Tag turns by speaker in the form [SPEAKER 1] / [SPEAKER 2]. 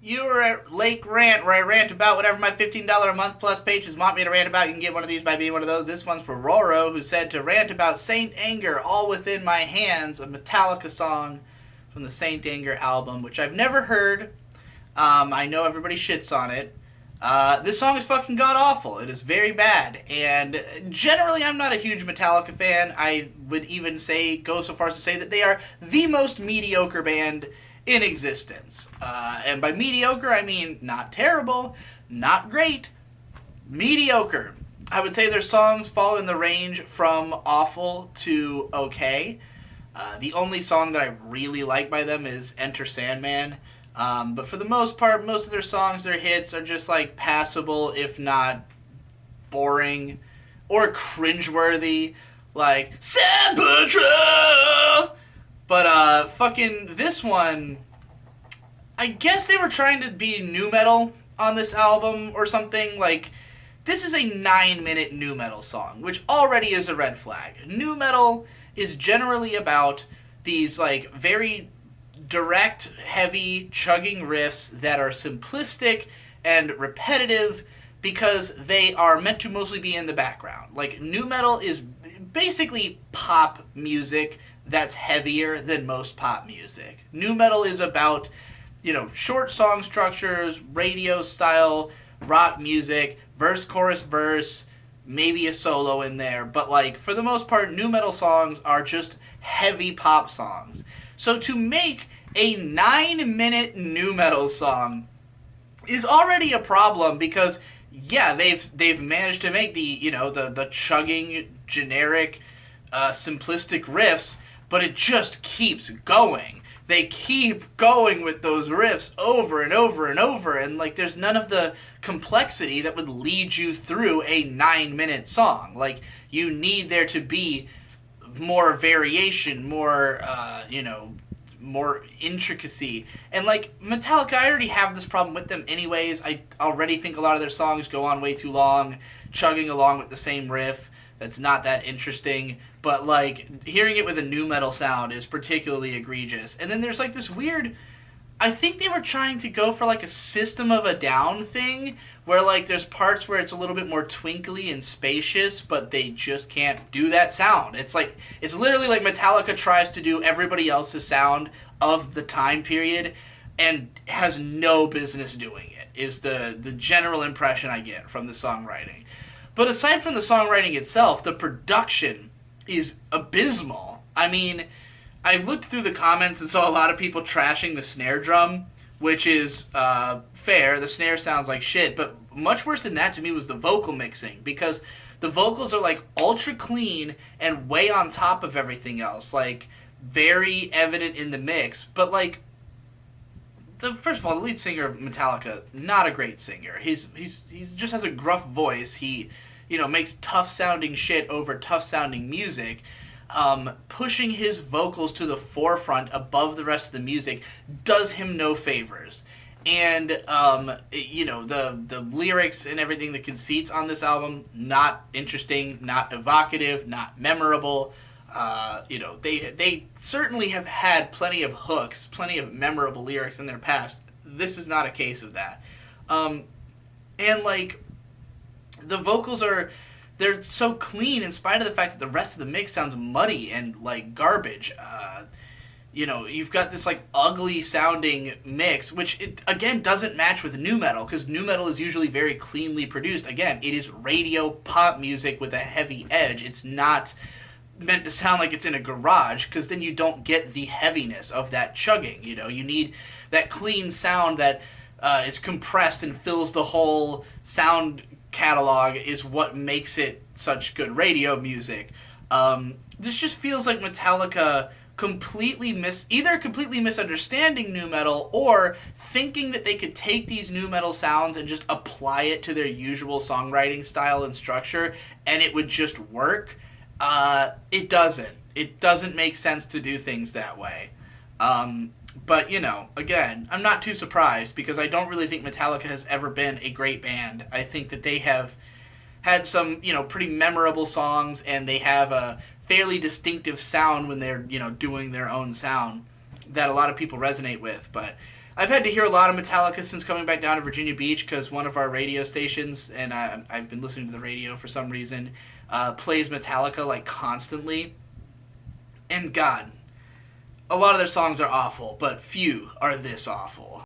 [SPEAKER 1] You are at Lake Rant, where I rant about whatever my $15 a month plus patrons want me to rant about. You can get one of these by being one of those. This one's for Roro, who said to rant about Saint Anger, All Within My Hands, a Metallica song from the Saint Anger album, which I've never heard. I know everybody shits on it. This song is fucking god awful. It is very bad, and generally, I'm not a huge Metallica fan. I would even go so far as to say that they are the most mediocre band in existence. And by mediocre, I mean not terrible, not great, mediocre. I would say their songs fall in the range from awful to okay. The only song that I really like by them is Enter Sandman. But for the most part, most of their songs, their hits, are just like passable, if not boring or cringeworthy, like Sad Patrol. But fucking this one, I guess they were trying to be nu metal on this album or something. Like, this is a 9-minute nu metal song, which already is a red flag. Nu metal is generally about these like very direct, heavy, chugging riffs that are simplistic and repetitive because they are meant to mostly be in the background. Like, nu metal is basically pop music that's heavier than most pop music. Nu metal is about, short song structures, radio style, rock music, verse, chorus, verse, maybe a solo in there. But, like, for the most part, nu metal songs are just heavy pop songs. So to make a 9-minute nu metal song is already a problem because, yeah, they've managed to make the chugging, generic, simplistic riffs, but it just keeps going. They keep going with those riffs over and over and over, and like there's none of the complexity that would lead you through a 9-minute song. Like, you need there to be more variation, more intricacy. And like Metallica, I already have this problem with them anyways. I already think a lot of their songs go on way too long, chugging along with the same riff that's not that interesting. But like hearing it with a nu metal sound is particularly egregious. And then there's like this weird, I think they were trying to go for like a System of a Down thing where like there's parts where it's a little bit more twinkly and spacious, but they just can't do that sound. It's literally like Metallica tries to do everybody else's sound of the time period and has no business doing it, is the general impression I get from the songwriting. But aside from the songwriting itself, the production is abysmal. I mean, I looked through the comments and saw a lot of people trashing the snare drum, which is fair. The snare sounds like shit, but much worse than that to me was the vocal mixing, because the vocals are like ultra clean and way on top of everything else, like very evident in the mix. But like, first of all, the lead singer of Metallica, not a great singer. He just has a gruff voice. He makes tough sounding shit over tough sounding music. Pushing his vocals to the forefront above the rest of the music does him no favors. And, the lyrics and everything, the conceits on this album, not interesting, not evocative, not memorable. They certainly have had plenty of hooks, plenty of memorable lyrics in their past. This is not a case of that. And, like, the vocals they're so clean in spite of the fact that the rest of the mix sounds muddy and like garbage. You've got this like ugly sounding mix, which it again doesn't match with nu metal, because nu metal is usually very cleanly produced. Again, it is radio pop music with a heavy edge. It's not meant to sound like it's in a garage, because then you don't get the heaviness of that chugging. You need that clean sound that is compressed and fills the whole sound catalog, is what makes it such good radio music. This just feels like Metallica completely misunderstanding nu metal, or thinking that they could take these nu metal sounds and just apply it to their usual songwriting style and structure and it would just work. It doesn't make sense to do things that way. But, again, I'm not too surprised, because I don't really think Metallica has ever been a great band. I think that they have had some, pretty memorable songs, and they have a fairly distinctive sound when they're, doing their own sound that a lot of people resonate with. But I've had to hear a lot of Metallica since coming back down to Virginia Beach because one of our radio stations, and I've been listening to the radio for some reason, plays Metallica like constantly. And God, a lot of their songs are awful, but few are this awful.